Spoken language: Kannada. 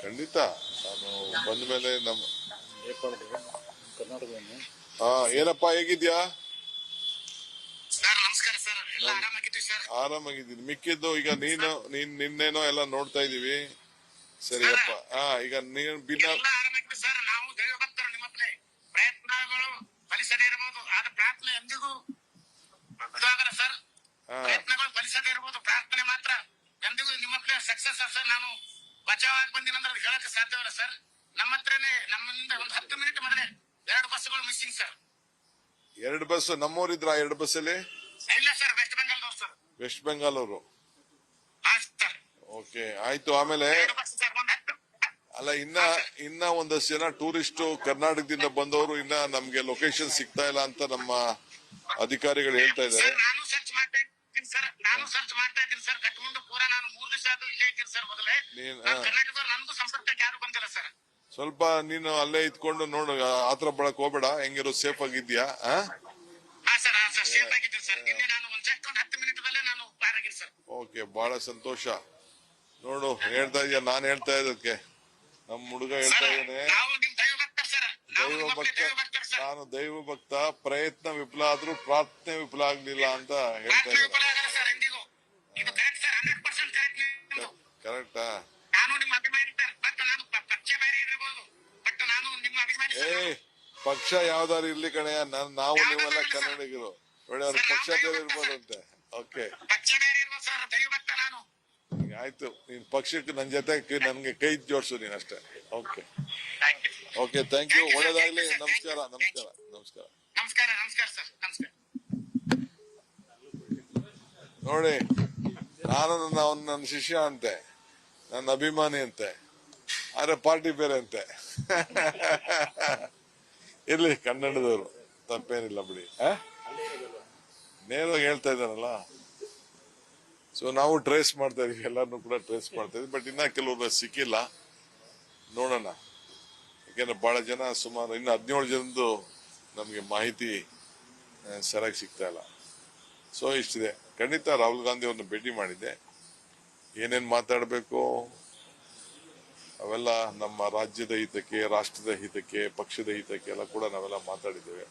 ಖಂಡಿತ ನಾನು ಬಂದ ಮೇಲೆ ನಮ್ಮ ಕರ್ನಾಟಕವನ್ನು ಏನಪ್ಪಾ ಹೇಗಿದ್ಯಾ? ಸರ್ ನಮಸ್ಕಾರ ಸರ್, ಎಲ್ಲ ಆರಾಮಾಗಿದ್ದೀವಿ ಸರ್. ಆರಾಮಾಗಿದ್ದೀನಿ. ಮಿಕ್ಕಿದ್ದು ಈಗ ನಿನ್ನೇನೋ ಎಲ್ಲ ನೋಡ್ತಾ ಇದೀವಿ. ಸರಿಯಪ್ಪ. ಈಗ ನೀನ್ ಭಿನ್ನ ಎಲ್ಲ ಆರಾಮಾಗಿದ್ದೀವಿ ಸರ್. ನಾವು ದೈವ ಭಕ್ತರು, ನಿಮ್ಮ ಪ್ರಯತ್ನಗಳು ಫಲಿಸದೇ ಇರಬಹುದು, ಆದ ಪ್ರಾರ್ಥನೆ ಎಂದಿಗೂ ಇದಾಗಲ್ಲ ಸರ್. ಪ್ರಯತ್ನಗಳು ಫಲಿಸದೇ ಇರಬಹುದು, ಪ್ರಾರ್ಥನೆ ಮಾತ್ರ ಎಂದಿಗೂ ನಿಮ್ಮ ಸಕ್ಸಸ್ ಸರ್. ನಾನು ಬಚಾವಾಗಿ ಬಂದಿನಂದ್ರೆ ಅದು ಹೇಳಕ್ಕೆ ಸಾಧ್ಯವಿಲ್ಲ ಸರ್. ನಮ್ಮ ಹತ್ರನೇ ನಮ್ಮಿಂದ ಒಂದು 10 ಮಿನಿಟ್ ಮೊದಲೇ 2 ಬಸ್ಗಳು ಮಿಸ್ಸಿಂಗ್ ಸರ್. 2 ಬಸ್ ನಮ್ಮೂರಿದ್ರ 2 ಬಸ್ಸಲ್ಲಿ? ಇಲ್ಲ ಸರ್, ವೆಸ್ಟ್ ಬೆಂಗಾಲ್ ಸರ್. ವೆಸ್ಟ್ ಬೆಂಗಾಲ್ ಅವರು? ಓಕೆ, ಆಯ್ತು. ಆಮೇಲೆ ಅಲ್ಲ, ಇನ್ನ ಒಂದಷ್ಟು ಜನ ಟೂರಿಸ್ಟ್ ಕರ್ನಾಟಕದಿಂದ ಬಂದವರು ಇನ್ನ ನಮ್ಗೆ ಲೊಕೇಶನ್ ಸಿಗ್ತಾ ಇಲ್ಲ ಅಂತ ನಮ್ಮ ಅಧಿಕಾರಿಗಳು ಹೇಳ್ತಾ ಇದ್ದಾರೆ. ನಾನು ಸರ್ಚ್ ಮಾಡ್ತಾ ಇದ್ದೀನಿ ಸರ್. ಕಟ್ಕೊಂಡು ಪೂರಾ ನಾನು 3 ದಿವಸ ಆದ್ರೂ ಇಲ್ಲೇ ಇದ್ದೀನಿ ಸರ್. ಮೊದಲೇ ಕರ್ನಾಟಕದವ್ರು ನನಗೂ ಸಂಪರ್ಕಕ್ಕೆ ಯಾರು ಬಂದಿಲ್ಲ ಸರ್. ಸ್ವಲ್ಪ ನೀನು ಅಲ್ಲೇ ಇದ್ಕೊಂಡು ನೋಡು, ಆತರ ಬಳಕ್ ಹೋಗ್ಬೇಡ. ಹೆಂಗಿರೋ ಸೇಫ್ ಆಗಿದ್ಯಾ? ಓಕೆ, ಬಹಳ ಸಂತೋಷ. ನೋಡು, ಹೇಳ್ತಾ ಇದೀಯ, ನಾನ್ ಹೇಳ್ತಾ ಇದ್ದಕ್ಕೆ ನಮ್ ಹುಡುಗ ಹೇಳ್ತಾ ಇದ್ದಾನೆ, ದೈವ ಭಕ್ತ. ನಾನು ದೈವ ಭಕ್ತ. ಪ್ರಯತ್ನ ವಿಫಲ ಆದ್ರೂ ಪ್ರಾರ್ಥನೆ ವಿಫಲ ಆಗ್ಲಿಲ್ಲ ಅಂತ ಹೇಳ್ತಾ ಇದ್ದಾರೆ. ಕರೆಕ್ಟಾ? ಪಕ್ಷ ಯಾವ್ದಾರು ಇರ್ಲಿ ಕಣೆ, ನಾವು ನೀವೆಲ್ಲ ಕನ್ನಡಿಗರು. ನೋಡಿ, ಅವ್ರ ಪಕ್ಷ ಬೇರೆ ಇರ್ಬೋದಂತೆ. ಓಕೆ, ಆಯ್ತು. ನೀನ್ ಪಕ್ಷಕ್ಕೆ ನನ್ ಜೊತೆ ನನ್ಗೆ ಕೈ ಜೋಡ್ಸು ನೀನ್ ಅಷ್ಟೇ. Okay okay, thank you. ಒಳ್ಳೇದಾಗ್ಲಿ. ನಮಸ್ಕಾರ ನಮಸ್ಕಾರ ನಮಸ್ಕಾರ ನಮಸ್ಕಾರ ಸರ್. ನಮಸ್ಕಾರ. ನೋಡಿ, ನಾನು ನನ್ನ ಶಿಷ್ಯ ಅಂತೆ, ನನ್ನ ಅಭಿಮಾನಿ ಅಂತೆ, ಆದ್ರೆ ಪಾರ್ಟಿ ಬೇರೆ ಅಂತೆ. ಇರ್ಲಿ, ಕನ್ನಡದವರು, ತಪ್ಪೇನಿಲ್ಲ ಬಿಡಿ. ನೇರವಾಗಿ ಹೇಳ್ತಾ ಇದ್ದಾರಲ್ಲ. ಸೊ ನಾವು ಟ್ರೇಸ್ ಮಾಡ್ತಾ ಇದೀವಿ, ಎಲ್ಲಾರನ್ನೂ ಕೂಡ ಟ್ರೇಸ್ ಮಾಡ್ತಾ ಇದೀವಿ. ಬಟ್ ಇನ್ನ ಕೆಲವರು ಸಿಕ್ಕಿಲ್ಲ, ನೋಡೋಣ. ಯಾಕೆಂದ್ರೆ ಬಹಳ ಜನ, ಸುಮಾರು ಇನ್ನು 17 ಜನದ್ದು ನಮ್ಗೆ ಮಾಹಿತಿ ಸರಿಯಾಗಿ ಸಿಗ್ತಾ ಇಲ್ಲ. ಸೊ ಇಷ್ಟಿದೆ. ಖಂಡಿತ ರಾಹುಲ್ ಗಾಂಧಿ ಅವ್ರನ್ನ ಭೇಟಿ ಮಾಡಿದ್ದೆ. ಏನೇನ್ ಮಾತಾಡಬೇಕು ಅವೆಲ್ಲ ನಮ್ಮ ರಾಜ್ಯದ ಹಿತಕ್ಕೆ, ರಾಷ್ಟ್ರದ ಹಿತಕ್ಕೆ, ಪಕ್ಷದ ಹಿತಕ್ಕೆ ಎಲ್ಲ ಕೂಡ ನಾವೆಲ್ಲ ಮಾತಾಡಿದ್ದೇವೆ.